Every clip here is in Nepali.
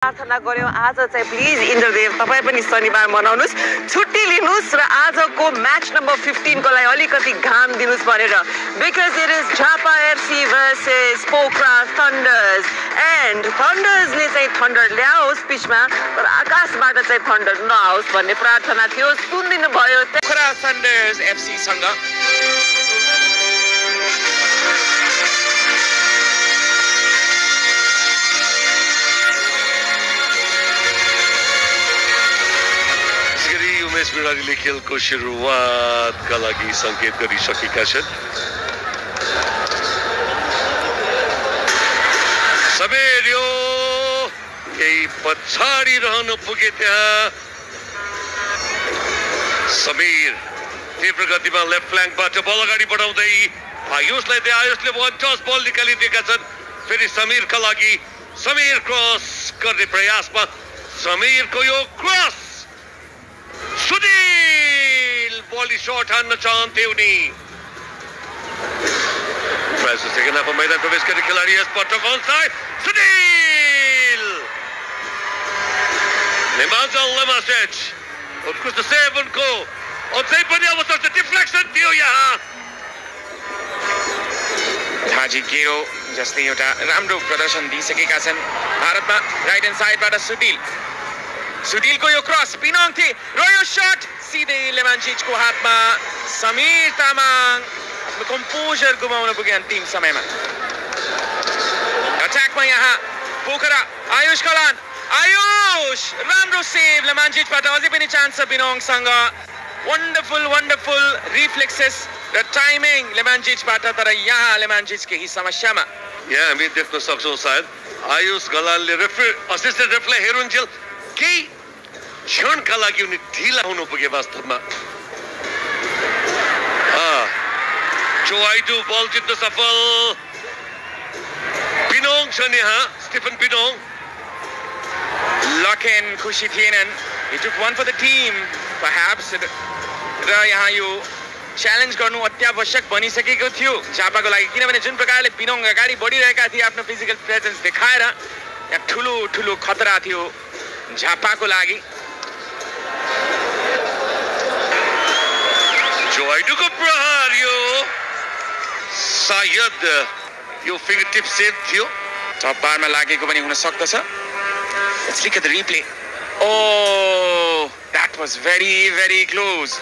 प्रार्थना गर्यौं आज चाहिँ प्लिज इन्द्रदेव तपाईं पनि शनिबार मनाउनुस् छुट्टी लिनुस् र आजको म्याच नम्बर 15 को लागि अलिकति घाम दिनुस् भनेर because it is Jhapa FC versus Pokhara Thunders and थन्डर्सले चाहिँ थन्डर ल्याओस् पिचमा तर आकाशबाट चाहिँ थन्डर नआओस् भन्ने प्रार्थना थियो सुनिदिनु भयो पोखरा थन्डर्स एफसी सँग उमेश बिरारीले खेलको सुरुवातका लागि संकेत गरिसकेका छन्। सबेरियो केही पछाडि रहनु पुगे त्यहाँ समीर तीव्र गतिमा लेफ्ट फ्ल्याङ्कबाट बल अगाडि बढाउँदै आयुषलाई त्यहाँ आयुषले वान टस बल निकालिदिएका छन्। फेरि समीरका लागि समीर क्रस गर्ने प्रयासमा समीरको यो क्रस सुनील बॉली शॉट हान्न चाहन्थे उनी सेकेन्ड हाफमा मैदान प्रवेश गर्ने खेलाडी यसपटक अनसाइड सुनील नेमाजा लेमासेच उत्कृष्ट सेभ उनको अझै पनि अवसर छ डिफ्लेक्सन थियो यहाँ हाजी गेरो जस्तै एउटा राम्रो प्रदर्शन दिइसकेका छन् भारतमा राइट ह्यान्ड साइडबाट सुनील को यो क्रस पिनोङ थे र यो शट सिधै लेमान्चिचको हातमा समीर तामाङ आफ्नो कम्पोजर गुमाउन पुगे अन्तिम समयमा अट्याकमा यहाँ पोखरा आयुष कलान आयुष राम्रो सेभ लेमान्चिचबाट अझै पनि चान्स छ पिनोङसँग वन्डरफुल रिफ्लेक्सेस र टाइमिङ लेमान्चिचबाट तर यहाँ लेमान्चिच केही समस्यामा यहाँ हामी देख्न सक्छौँ सायद आयुष कलानले असिस्टेन्ट रेफ्रीलाई हेरुन्जेल केही क्षणका लागि उनी ढिला हुनु पुगे वास्तवमा चोआइडु बल जित्न सफल पिनोङ छन् यहाँ स्टिफन पिनोङ लकेन खुसी थिएनन् he took one for the team perhaps र यहाँ यो च्यालेन्ज गर्नु अत्यावश्यक बनिसकेको थियो झापाको लागि किनभने जुन प्रकारले पिनोङ अगाडि बढिरहेका थिए आफ्नो फिजिकल प्रेजेन्स देखाएर यहाँ ठुलो खतरा थियो झापाको लागि चोआइडुको प्रहार यो सायद यो फिnger tip सेभ थियो टप बारमा लागेको पनि हुन सक्दछ let's look at the replay oh that was very close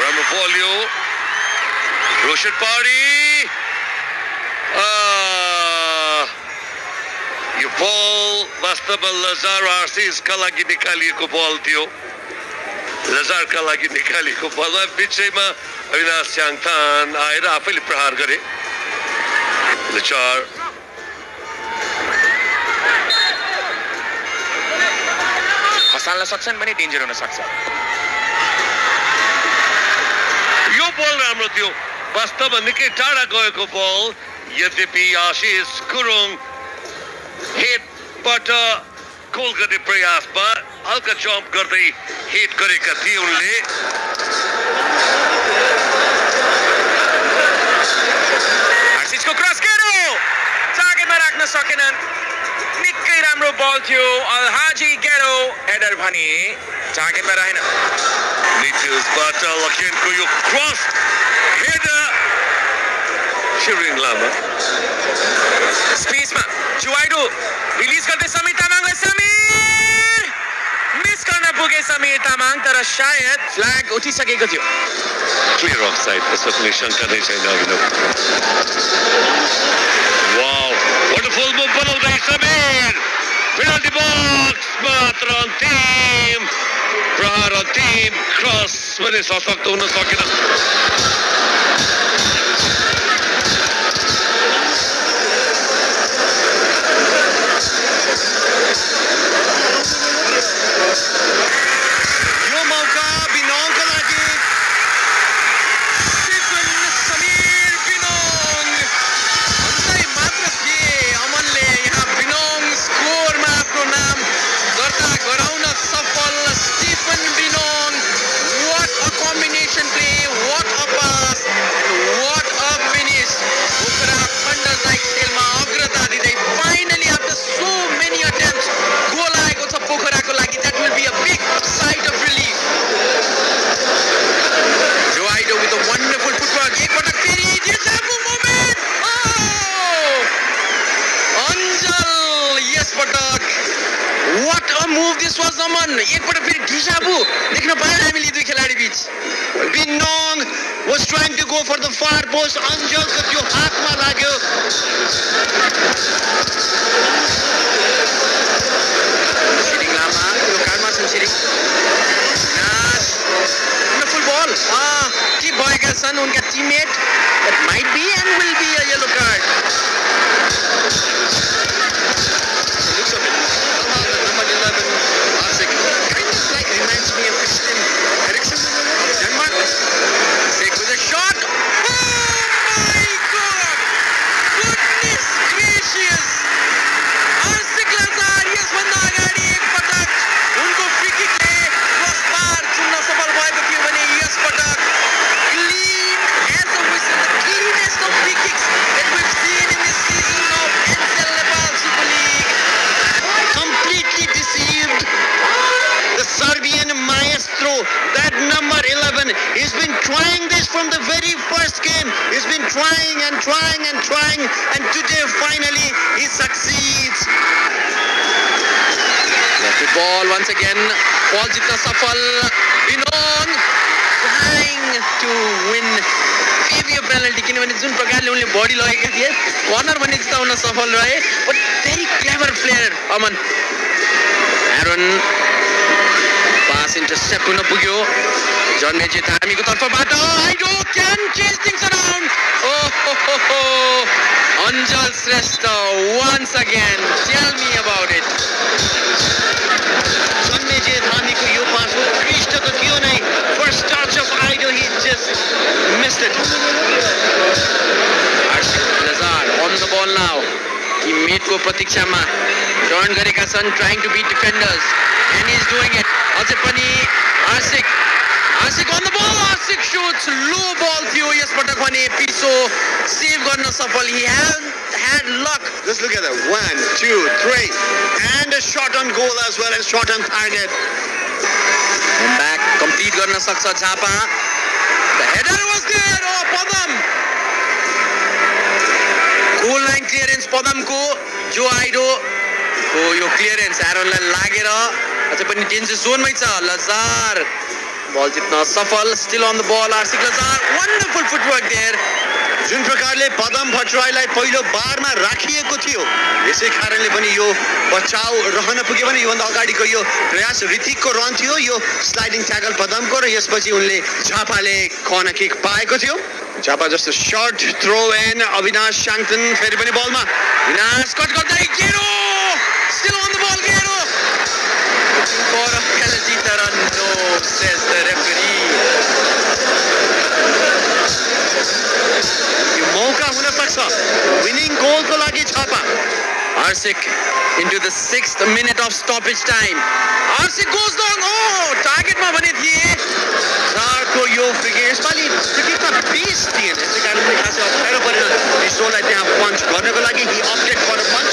राम्रो बल यो रोशन पारी यो बल वास्तवमा लजार आर्सिसका लागि निकालिएको बल थियो लजारका लागि निकालिएको बल बिचैमा अविनाश स्याङथान आएर आफैले प्रहार गरे लजार खसाल्न सक्छन् भने डेन्जर हुन सक्छ यो बल राम्रो थियो वास्तवमा निकै टाढा गएको बल यद्यपि आशिष गुरुङ हेडबाट गोल गर्ने प्रयासमा हल्का जम्प गर्दै हिट गरेका थिए उनले आशिषको क्रस गेरो टार्गेटमा राख्न सकेनन् निकै राम्रो बल थियो अलहाजी गेरो हेडर भने टार्गेटमा रहेन मिचेल्सबाट लकेनको यो क्रस हेडर शिवरिङ लामा स्पेसमा चुवाइडो रिलिज गर्दै समीर तामाङले समीर मिस गर्न पुगे समीर तामाङ तर सायद फ्ल्याग उठिसकेको थियो क्लियर अफसाइड त्यसमा कुनै शङ्का नै छैन अभिनव वाउ वन्डरफुल मुभ बनाउँदै समीर पेनल्टी बक्समा तर अन्तिम प्रहार अन्तिम क्रस पनि सशक्त हुन सकेन What a combination play, what a pass. move this was Aman. एकपल्ट फेरि ढिसाबु देख्न पाएन हामीले दुई खेलाडी बीच. Binong was trying to go for the far post. Anjal को त्यो हातमा लाग्यो. Sitting Lama, यो कारमा छन् Sitting. Nash, wonderful ball. Keep भएका छन् उनका teammate. That might be and will be a yellow card. Looks a bit. Number 11, Asik. Kind of like reminds me of Christian Eriksen. Denmark. Asik with a shot. Oh my God! Goodness gracious! Asik Lazar यसभन्दा अगाडि एकपटक उनको फ्री किकले क्रसबार चुन्न सफल भएको थियो भने यसपटक clean as a whistle, the cleanest of free kicks that we've seen in this season of NCL Nepal Super League. Completely deceived. The Serbian maestro, that number 11, he's been trying this from the very first game. He's been trying and trying and trying, and today finally he succeeds. Left ball once again. Ball jitna safal. Binong trying to win. Maybe a penalty किनभने जुन प्रकारले उनले बडी लगेका थिए कर्नर भने जिताउन सफल रहे. But very clever player Aman. Aaron pass intercept हुन पुग्यो. John Majid हामीको तर्फबाट Aido can change things around. Anjal Shrestha once again. Tell me about it. जन्मेजे धामीको यो पास हो उत्कृष्ट त थियो नै. First touch of Aido, he just missed it. Asik Lazar on the ball now. Teammate को प्रतीक्षामा turn गरेका छन्, trying to beat defenders and he's doing it. अझै पनि Asik on the ball. Asik shoots low ball थियो यसपटक भने पिसो सेभ गर्न सफल. He had luck. Just look at that. 1, 2, 3. And a shot on goal as well, and shot on target. Come back, complete गर्न सक्छ Jhapa. The header was there. Oh, Padam. Goal line clearance Padam को जो Aido को यो clearance Aaron लाई लागेर अझै पनि danger zone मै छ. Lazar ball जित्न सफल. Still on the ball Asik Lazar. Wonderful footwork there. जुन प्रकारले पदम भट्टराईलाई पहिलो बारमा राखिएको थियो, यसै कारणले पनि यो बचाउ रहन पुग्यो भने योभन्दा अगाडिको यो प्रयास ऋतिकको रन थियो. यो स्लाइडिङ ट्याकल पदमको र यसपछि उनले झापाले कर्नर किक पाएको थियो. झापा जस्तो सर्ट थ्रो इन. अविनाश शाङ्तन फेरि पनि बलमा. Vinas कट गर्दै Gero. Still on the ball Gero. For a penalty run. No, says the referee. यो मौका हुन सक्छ विनिङ गोलको लागि Jhapa. Asik into the 6th minute of stoppage time. Asik goes down. Oh, target मा भने थिए. को यो फ्रिकिक यसपालि फ्रिकिकमा 20 थिएन. यसै कारणले खासै अप्ठ्यारो परेन विश्वलाई त्यहाँ पञ्च गर्नको लागि. ही अप्टेड फर अ पञ्च.